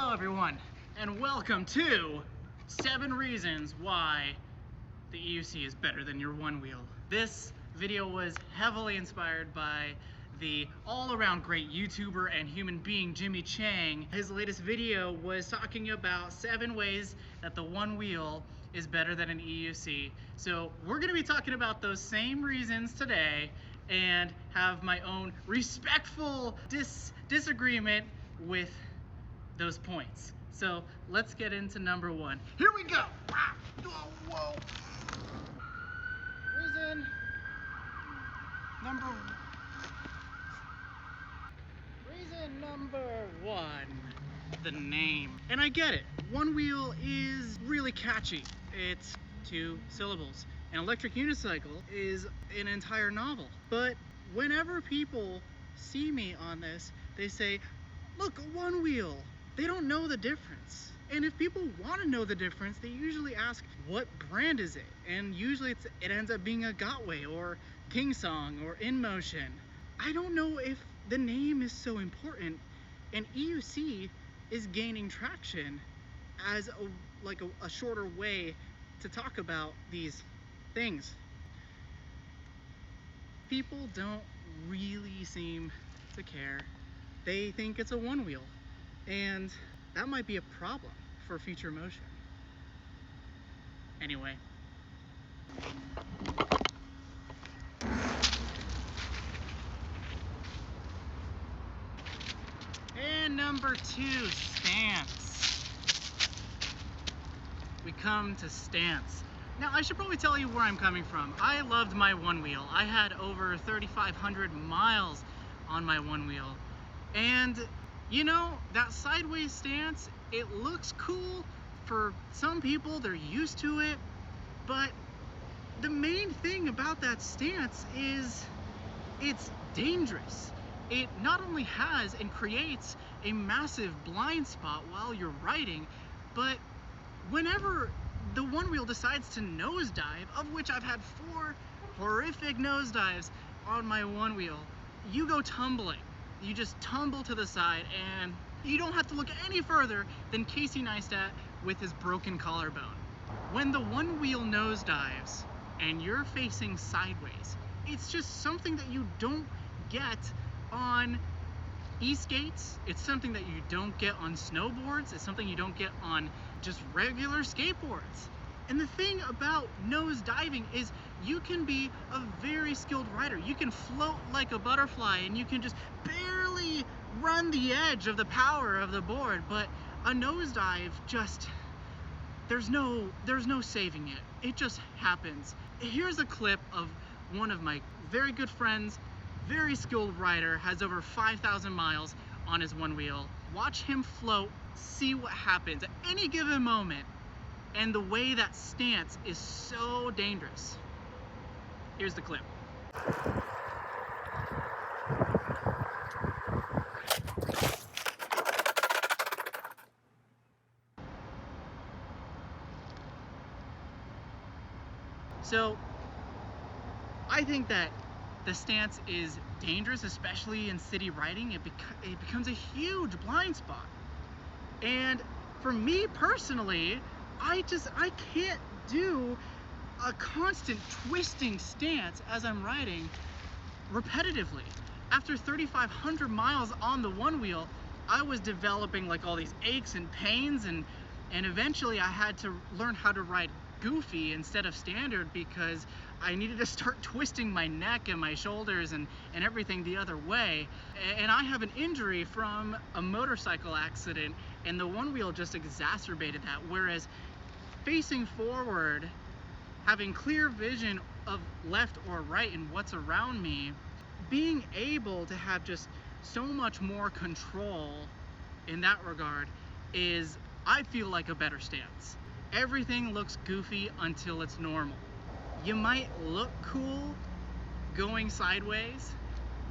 Hello everyone, and welcome to 7 reasons why the EUC is better than your Onewheel. This video was heavily inspired by the all-around great YouTuber and human being Jimmy Chang. His latest video was talking about 7 ways that the Onewheel is better than an EUC. So we're going to be talking about those same reasons today and have my own respectful disagreement with those points. So let's get into number 1. Here we go. Whoa. Reason number 1, the name. And I get it. Onewheel is really catchy. It's 2 syllables. An electric unicycle is an entire novel. But whenever people see me on this, they say, look, a Onewheel. They don't know the difference. And if people want to know the difference, they usually ask, what brand is it? And usually it ends up being a Gotway or King Song or InMotion. I don't know if the name is so important, and EUC is gaining traction as a shorter way to talk about these things. People don't really seem to care. They think it's a Onewheel. And that might be a problem for future motion. Anyway. And number 2, stance. We come to stance. Now, I should probably tell you where I'm coming from. I loved my Onewheel. I had over 3,500 miles on my Onewheel. And you know, that sideways stance, it looks cool for some people, they're used to it, but the main thing about that stance is it's dangerous. It not only has and creates a massive blind spot while you're riding, but whenever the Onewheel decides to nosedive, of which I've had 4 horrific nosedives on my Onewheel, you go tumbling. You just tumble to the side, and you don't have to look any further than Casey Neistat with his broken collarbone. When the Onewheel nosedives and you're facing sideways, it's just something that you don't get on e-skates. It's something that you don't get on snowboards. It's something you don't get on just regular skateboards. And the thing about nose diving is you can be a very skilled rider. You can float like a butterfly and you can just barely run the edge of the power of the board, but a nosedive just, there's no saving it. It just happens. Here's a clip of one of my very good friends, very skilled rider, has over 5,000 miles on his Onewheel. Watch him float, see what happens at any given moment. And the way that stance is so dangerous. Here's the clip. So, I think that the stance is dangerous, especially in city riding. It becomes a huge blind spot. And for me personally, I can't do a constant twisting stance as I'm riding repetitively. After 3,500 miles on the Onewheel, I was developing like all these aches and pains, and eventually I had to learn how to ride goofy instead of standard because I needed to start twisting my neck and my shoulders and everything the other way. And I have an injury from a motorcycle accident, and the Onewheel just exacerbated that. Whereas facing forward, having clear vision of left or right and what's around me, being able to have just so much more control in that regard is, I feel like, a better stance. Everything looks goofy until it's normal. You might look cool going sideways,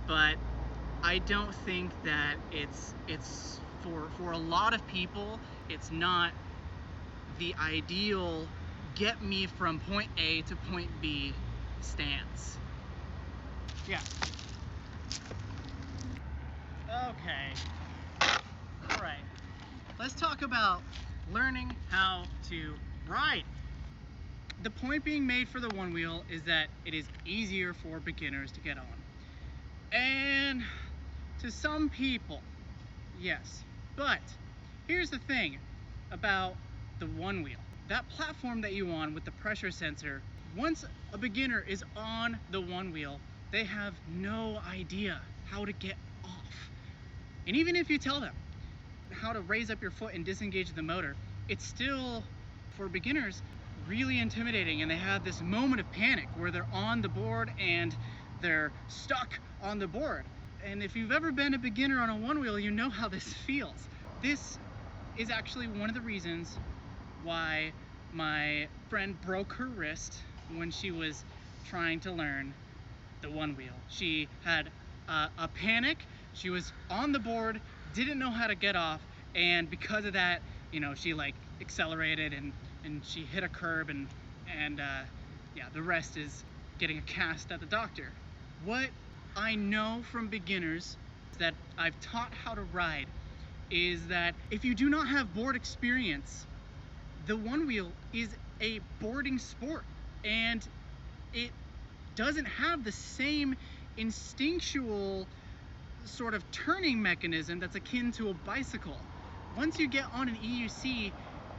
but I don't think that it's for a lot of people, it's not the ideal get me from point A to point B stance. Yeah. Okay. All right. let's talk about learning how to ride. The point being made for the Onewheel is that it is easier for beginners to get on. And to some people, yes. But here's the thing about the Onewheel. That platform that you're on with the pressure sensor, once a beginner is on the Onewheel, they have no idea how to get off. And even if you tell them how to raise up your foot and disengage the motor, it's still, for beginners, really intimidating, and they have this moment of panic where they're on the board and they're stuck on the board. And if you've ever been a beginner on a Onewheel, you know how this feels. This is actually one of the reasons why my friend broke her wrist when she was trying to learn the Onewheel. She had a panic, she was on the board, didn't know how to get off, and because of that, you know, she like accelerated and she hit a curb, and yeah, the rest is getting a cast at the doctor. What I know from beginners that I've taught how to ride is that if you do not have board experience, the Onewheel is a boarding sport, and it doesn't have the same instinctual sort of turning mechanism that's akin to a bicycle. Once you get on an EUC,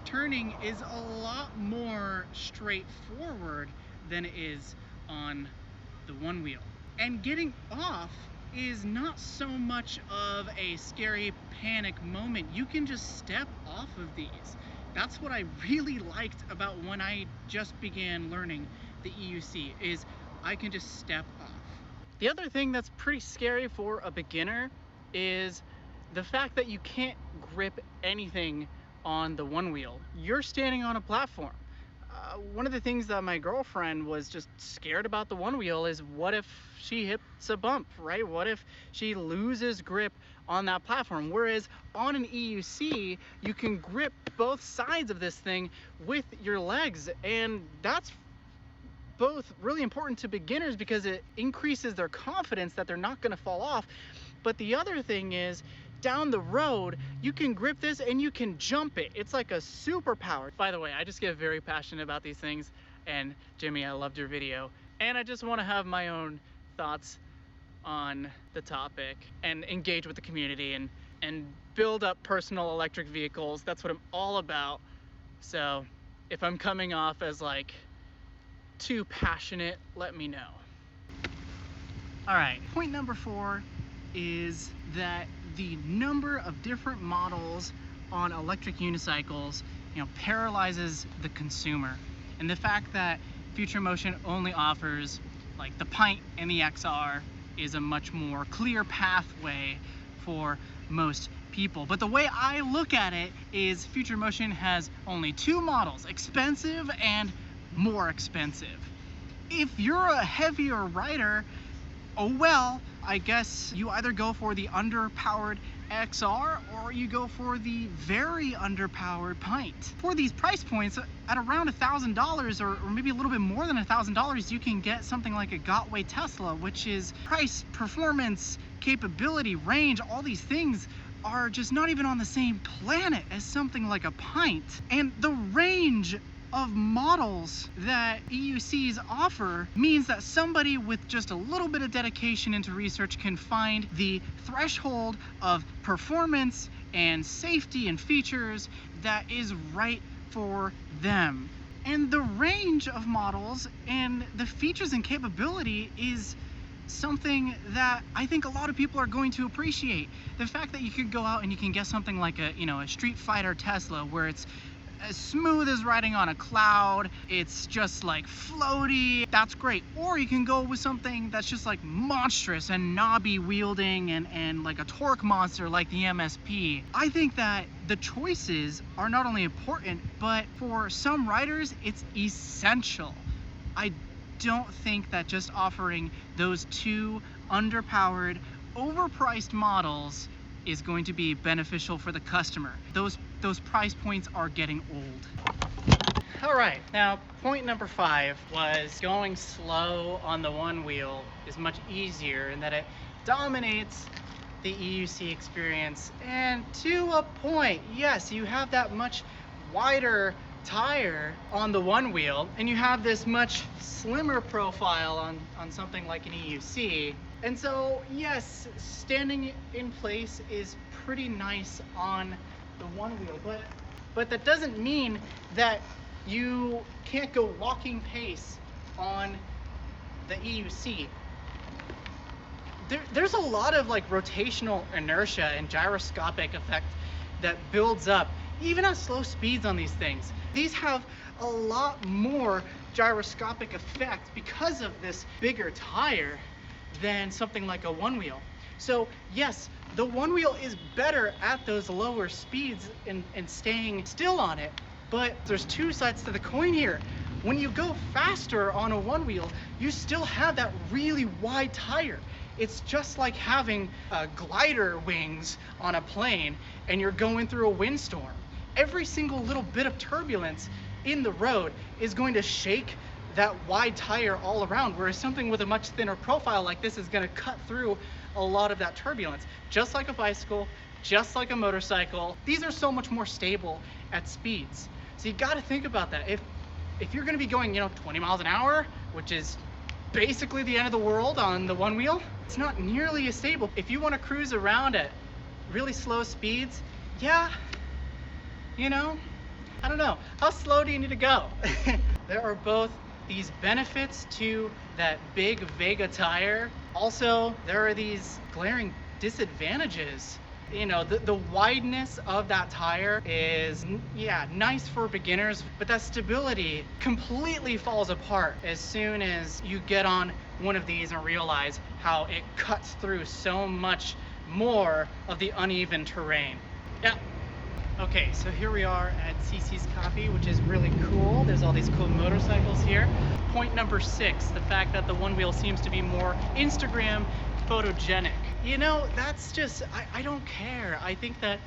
turning is a lot more straightforward than it is on the Onewheel. And getting off is not so much of a scary panic moment. You can just step off of these. That's what I really liked about when I just began learning the EUC, is I can just step off. The other thing that's pretty scary for a beginner is the fact that you can't grip anything on the Onewheel. You're standing on a platform. One of the things that my girlfriend was just scared about the Onewheel is, what if she hits a bump, right? What if she loses grip on that platform? Whereas on an EUC, you can grip both sides of this thing with your legs, and that's both really important to beginners because it increases their confidence that they're not going to fall off. But the other thing is, down the road, you can grip this and you can jump it. It's like a superpower. By the way, I just get very passionate about these things, and Jimmy, I loved your video, and I just want to have my own thoughts on the topic and engage with the community and build up personal electric vehicles. That's what I'm all about. So if I'm coming off as like too passionate, let me know. All right, point number 4 is that the number of different models on electric unicycles, you know, paralyzes the consumer. And the fact that Future Motion only offers like the Pint and the XR is a much more clear pathway for most people. But the way I look at it is Future Motion has only 2 models, expensive and more expensive. If you're a heavier rider, oh well, I guess you either go for the underpowered XR or you go for the very underpowered Pint. For these price points, at around $1,000 or maybe a little bit more than $1,000, you can get something like a Gotway Tesla, which is price, performance, capability, range, all these things are just not even on the same planet as something like a Pint. And the range of models that EUCs offer means that somebody with just a little bit of dedication into research can find the threshold of performance and safety and features that is right for them. And the range of models and the features and capability is something that I think a lot of people are going to appreciate. The fact that you could go out and you can get something like a, a Street Fighter Tesla, where it's as smooth as riding on a cloud, it's just like floaty, that's great. Or you can go with something that's just like monstrous and knobby wielding and like a torque monster like the MSP. I think that the choices are not only important, but for some riders, it's essential. I don't think that just offering those 2 underpowered, overpriced models is going to be beneficial for the customer. Those price points are getting old. All right, now point number 5 was going slow on the Onewheel is much easier in that it dominates the EUC experience. And to a point, yes, you have that much wider tire on the Onewheel, and you have this much slimmer profile on something like an EUC. And so, yes, standing in place is pretty nice on the Onewheel, but that doesn't mean that you can't go walking pace on the EUC. There's a lot of like rotational inertia and gyroscopic effect that builds up even at slow speeds on these things. These have a lot more gyroscopic effect because of this bigger tire than something like a Onewheel. So yes, the Onewheel is better at those lower speeds and staying still on it, but there's two sides to the coin here. When you go faster on a Onewheel, you still have that really wide tire. It's just like having glider wings on a plane and you're going through a windstorm. Every single little bit of turbulence in the road is going to shake that wide tire all around, whereas something with a much thinner profile like this is going to cut through a lot of that turbulence. Just like a bicycle, just like a motorcycle, these are so much more stable at speeds. So you got to think about that. If you're going to be going, 20 miles an hour, which is basically the end of the world on the Onewheel, it's not nearly as stable. If you want to cruise around at really slow speeds, yeah, I don't know. How slow do you need to go? There are both these benefits to that big Vega tire. Also, there are these glaring disadvantages. The wideness of that tire is, nice for beginners, but that stability completely falls apart as soon as you get on one of these and realize how it cuts through so much more of the uneven terrain. Yeah. Okay, so here we are at CC's Coffee, which is really cool. There's all these cool motorcycles here. Point number 6, the fact that the Onewheel seems to be more Instagram photogenic. That's just, I don't care. I think that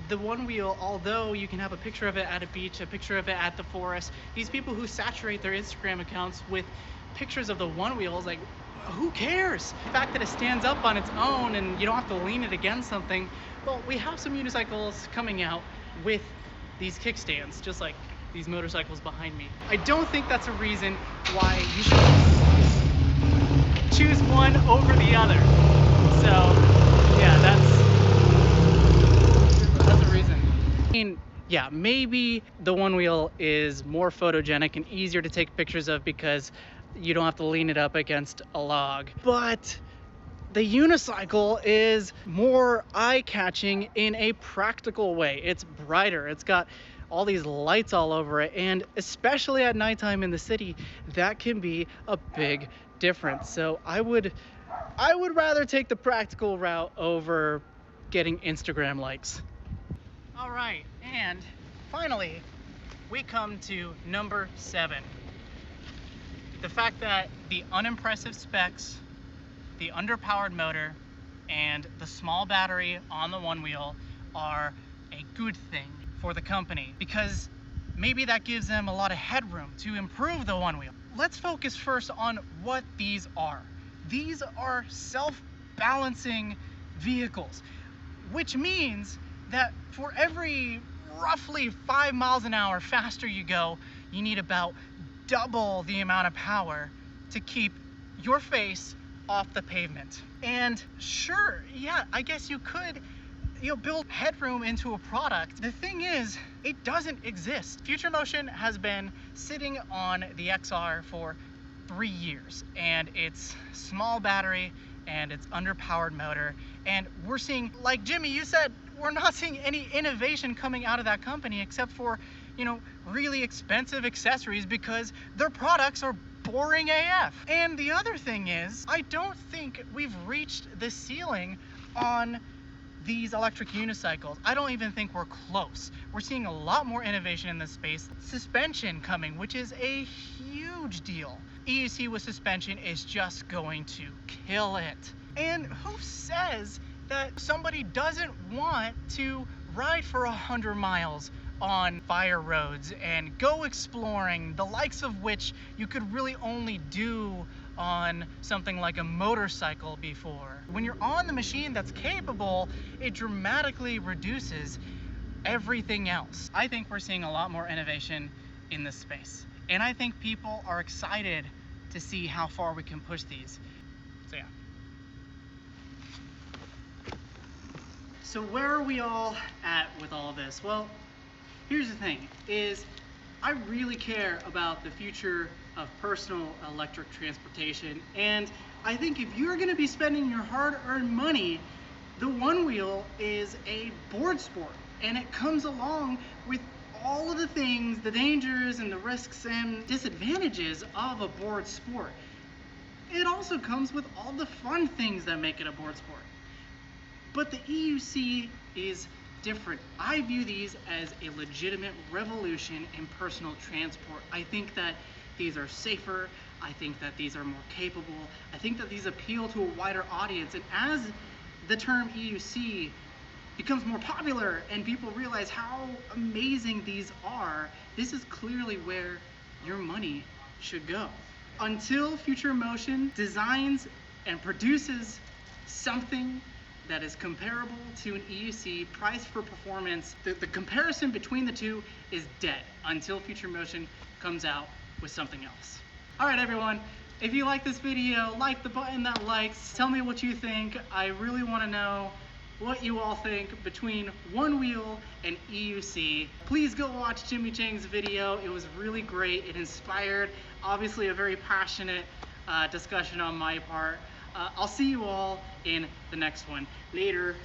the Onewheel, although you can have a picture of it at a beach, a picture of it at the forest, these people who saturate their Instagram accounts with pictures of the Onewheel is like, who cares? The fact that it stands up on its own and you don't have to lean it against something. Well, we have some unicycles coming out with these kickstands, just like these motorcycles behind me. I don't think that's a reason why you should choose one over the other. So, yeah, that's a reason. I mean, yeah, maybe the Onewheel is more photogenic and easier to take pictures of because you don't have to lean it up against a log. But the unicycle is more eye-catching in a practical way. It's brighter, it's got all these lights all over it, and especially at nighttime in the city, that can be a big difference. So I would rather take the practical route over getting Instagram likes. All right, and finally, we come to number 7. The fact that the unimpressive specs, the underpowered motor, and the small battery on the Onewheel are a good thing for the company, because maybe that gives them a lot of headroom to improve the Onewheel. Let's focus first on what these are. These are self-balancing vehicles, which means that for every roughly 5 miles an hour faster you go, you need about double the amount of power to keep your face off the pavement. And sure, yeah, I guess you could build headroom into a product. The thing is, it doesn't exist. Future Motion has been sitting on the XR for 3 years, and it's small battery and it's underpowered motor, and we're seeing, like Jimmy, you said, we're not seeing any innovation coming out of that company except for really expensive accessories because their products are boring AF. And the other thing is, I don't think we've reached the ceiling on these electric unicycles. I don't even think we're close. We're seeing a lot more innovation in this space. Suspension coming, which is a huge deal. EUC with suspension is just going to kill it. And who says that somebody doesn't want to ride for 100 miles on fire roads and go exploring, the likes of which you could really only do on something like a motorcycle before. When you're on the machine that's capable, it dramatically reduces everything else. I think we're seeing a lot more innovation in this space, and I think people are excited to see how far we can push these. So yeah. So where are we all at with all of this? Well, here's the thing, is I really care about the future of personal electric transportation, and I think if you're gonna be spending your hard-earned money, the Onewheel is a board sport, and it comes along with all of the things, the dangers and the risks and disadvantages of a board sport. It also comes with all the fun things that make it a board sport. But the EUC is different. I view these as a legitimate revolution in personal transport. I think that these are safer. I think that these are more capable. I think that these appeal to a wider audience. And as the term EUC becomes more popular and people realize how amazing these are, this is clearly where your money should go. Until Future Motion designs and produces something that is comparable to an EUC, price for performance, the comparison between the two is dead until Future Motion comes out with something else. All right, everyone, if you like this video, like the button that likes, tell me what you think. I really want to know what you all think between Onewheel and EUC. Please go watch Jimmy Chang's video. It was really great. It inspired, obviously, a very passionate discussion on my part. I'll see you all in the next one. Later.